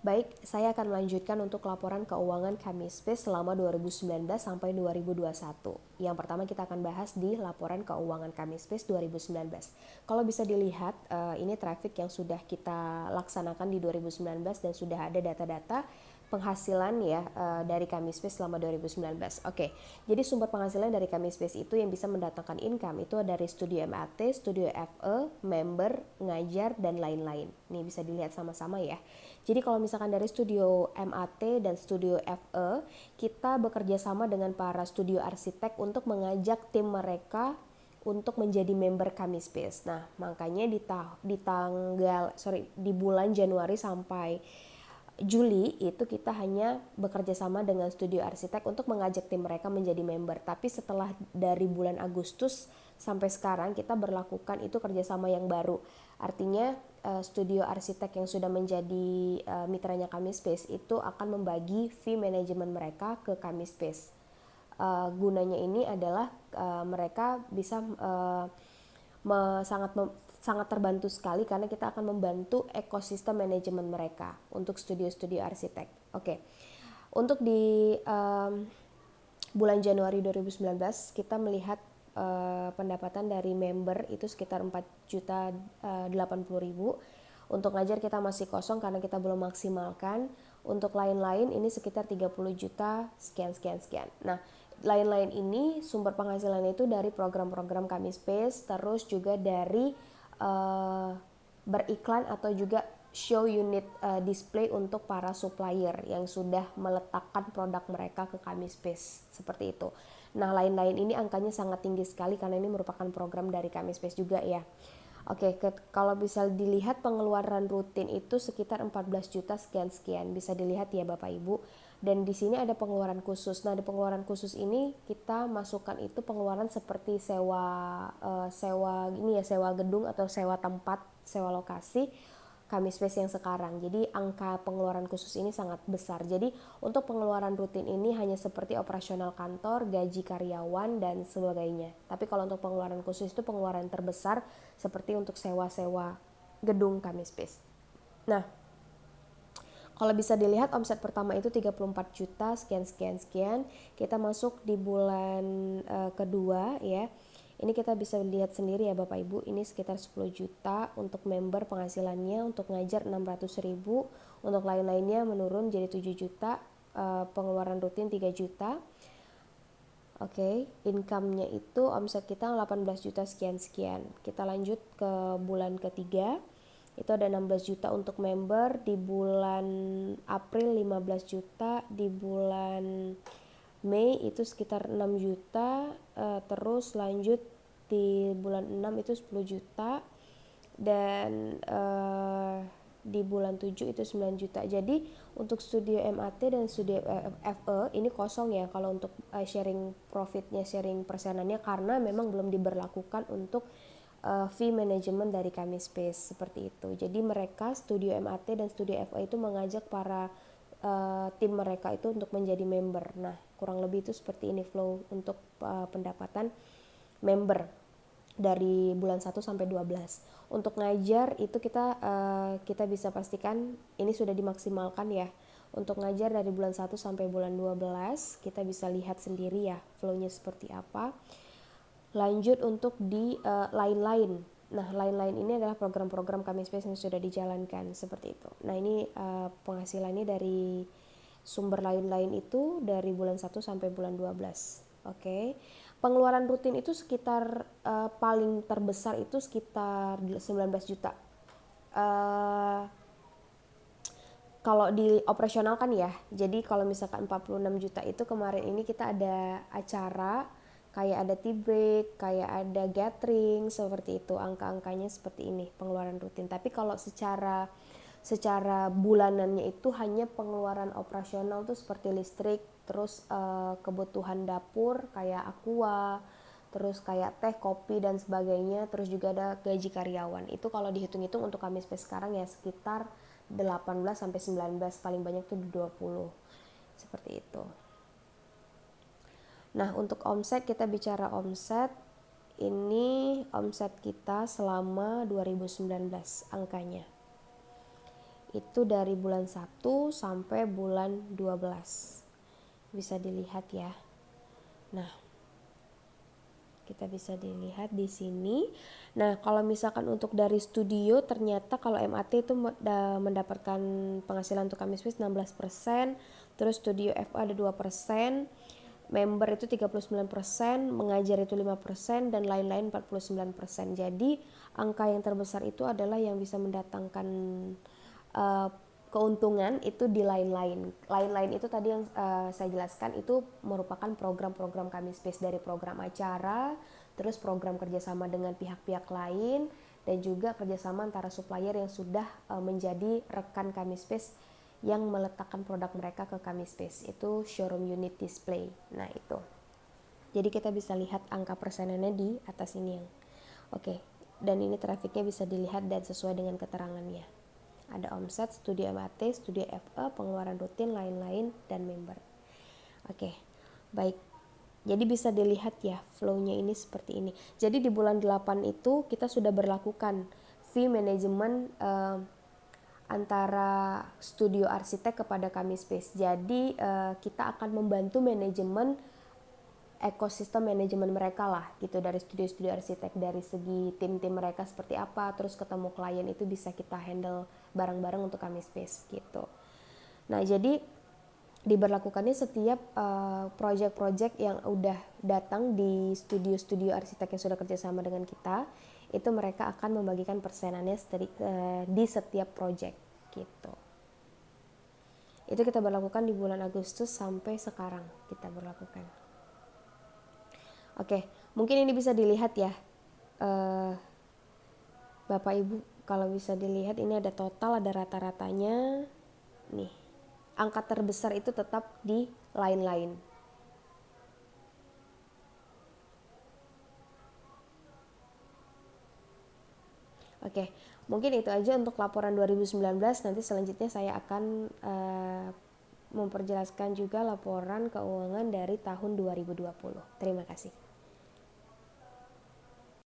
Baik, saya akan melanjutkan untuk laporan keuangan Kamispace selama 2019 sampai 2021. Yang pertama kita akan bahas di laporan keuangan Kamispace 2019. Kalau bisa dilihat, ini traffic yang sudah kita laksanakan di 2019 dan sudah ada data-data penghasilan ya dari Kamispace selama 2019. Oke, jadi sumber penghasilan dari Kamispace itu yang bisa mendatangkan income itu dari studio MAT, studio FE, member, ngajar, dan lain-lain. Ini bisa dilihat sama-sama ya. Jadi kalau misalkan dari studio MAT dan studio FE, kita bekerja sama dengan para studio arsitek untuk mengajak tim mereka untuk menjadi member Kamispace. Nah, makanya di bulan Januari sampai Juli itu kita hanya bekerja sama dengan studio arsitek untuk mengajak tim mereka menjadi member. Tapi setelah dari bulan Agustus sampai sekarang kita berlakukan itu kerjasama yang baru. Artinya studio arsitek yang sudah menjadi mitranya Kamispace itu akan membagi fee manajemen mereka ke Kamispace. Gunanya ini adalah mereka bisa sangat sangat terbantu sekali karena kita akan membantu ekosistem manajemen mereka untuk studio-studio arsitek. Oke. Untuk di bulan Januari 2019 kita melihat pendapatan dari member itu sekitar 4.080.000. Untuk ngajar kita masih kosong karena kita belum maksimalkan. Untuk lain-lain ini sekitar 30 juta sekian. Nah, lain-lain ini sumber penghasilan itu dari program-program Kamispace, terus juga dari beriklan atau juga show unit display untuk para supplier yang sudah meletakkan produk mereka ke Kamispace seperti itu. Nah, lain-lain ini angkanya sangat tinggi sekali karena ini merupakan program dari Kamispace juga ya. Oke, kalau bisa dilihat pengeluaran rutin itu sekitar 14 juta sekian. Bisa dilihat ya Bapak Ibu. Dan di sini ada pengeluaran khusus. Nah, di pengeluaran khusus ini kita masukkan itu pengeluaran seperti sewa gedung atau sewa tempat, sewa lokasi Kamispace yang sekarang. Jadi angka pengeluaran khusus ini sangat besar. Jadi untuk pengeluaran rutin ini hanya seperti operasional kantor, gaji karyawan, dan sebagainya. Tapi kalau untuk pengeluaran khusus itu pengeluaran terbesar seperti untuk sewa-sewa gedung Kamispace. Nah, kalau bisa dilihat omset pertama itu 34 juta sekian. Kita masuk di bulan kedua ya. Ini kita bisa lihat sendiri ya Bapak Ibu, ini sekitar 10 juta untuk member penghasilannya, untuk ngajar 600.000, untuk lain-lainnya menurun jadi 7 juta, pengeluaran rutin 3 juta. Oke, income-nya itu omset kita 18 juta sekian. Kita lanjut ke bulan ketiga, itu ada 16 juta untuk member, di bulan April 15 juta, di bulan Mei itu sekitar 6 juta, terus lanjut di bulan 6 itu 10 juta, dan di bulan 7 itu 9 juta. Jadi untuk studio MAT dan studio FE ini kosong ya kalau untuk sharing profitnya, sharing persenannya, karena memang belum diberlakukan untuk fee manajemen dari Kamispace seperti itu. Jadi mereka studio MAT dan studio FE itu mengajak para tim mereka itu untuk menjadi member. Nah, kurang lebih itu seperti ini flow untuk pendapatan member dari bulan 1 sampai 12. Untuk ngajar itu kita bisa pastikan ini sudah dimaksimalkan ya. Untuk ngajar dari bulan 1 sampai bulan 12 kita bisa lihat sendiri ya flow-nya seperti apa. Lanjut untuk di lain-lain. Nah, lain-lain ini adalah program-program Kamispace yang sudah dijalankan seperti itu. Nah, ini penghasilannya dari sumber lain-lain itu dari bulan 1 sampai bulan 12. Oke. Pengeluaran rutin itu sekitar paling terbesar itu sekitar 19 juta. Kalau di operasional kan ya, jadi kalau misalkan 46 juta itu kemarin ini kita ada acara, kayak ada tea break, kayak ada gathering, seperti itu, angka-angkanya seperti ini, pengeluaran rutin. Tapi kalau secara bulanannya itu hanya pengeluaran operasional tuh seperti listrik, terus kebutuhan dapur kayak aqua, terus kayak teh, kopi, dan sebagainya, terus juga ada gaji karyawan. Itu kalau dihitung-hitung untuk Kamispace sekarang ya sekitar 18 sampai 19, paling banyak tuh 20. Seperti itu. Nah, untuk omset, kita bicara omset. Ini omset kita selama 2019 angkanya. Itu dari bulan 1 sampai bulan 12. Bisa dilihat ya. Nah, kita bisa dilihat di sini. Nah, kalau misalkan untuk dari studio, ternyata kalau MAT itu mendapatkan penghasilan untuk kami space 16%, terus studio FA ada 2%, member itu 39%, mengajar itu 5%, dan lain-lain 49%. Jadi angka yang terbesar itu adalah yang bisa mendatangkan keuntungan itu di lain-lain. Lain-lain itu tadi yang saya jelaskan itu merupakan program-program kami space, dari program acara, terus program kerjasama dengan pihak-pihak lain, dan juga kerjasama antara supplier yang sudah menjadi rekan kami space yang meletakkan produk mereka ke kami space. Itu showroom unit display. Nah itu. Jadi kita bisa lihat angka persenannya di atas ini yang. Oke. Dan ini trafiknya bisa dilihat dan sesuai dengan keterangannya. Ada omset, studio MAT, studio FE, pengeluaran rutin, lain-lain, dan member. Oke, baik. Jadi bisa dilihat ya flow-nya ini seperti ini. Jadi di bulan 8 itu kita sudah berlakukan fee manajemen antara studio arsitek kepada kami space. Jadi kita akan membantu manajemen ekosistem manajemen mereka lah gitu, dari studio-studio arsitek, dari segi tim-tim mereka seperti apa, terus ketemu klien itu bisa kita handle bareng-bareng untuk kami space gitu. Nah jadi diberlakukannya setiap project-project yang udah datang di studio-studio arsitek yang sudah kerjasama dengan kita, itu mereka akan membagikan persenannya di setiap project gitu. Itu kita berlakukan di bulan Agustus sampai sekarang kita berlakukan. Oke, mungkin ini bisa dilihat ya, Bapak Ibu, kalau bisa dilihat ini ada total, ada rata-ratanya. Nih, angka terbesar itu tetap di lain-lain. Oke, mungkin itu aja untuk laporan 2019. Nanti selanjutnya saya akan memperjelaskan juga laporan keuangan dari tahun 2020. Terima kasih.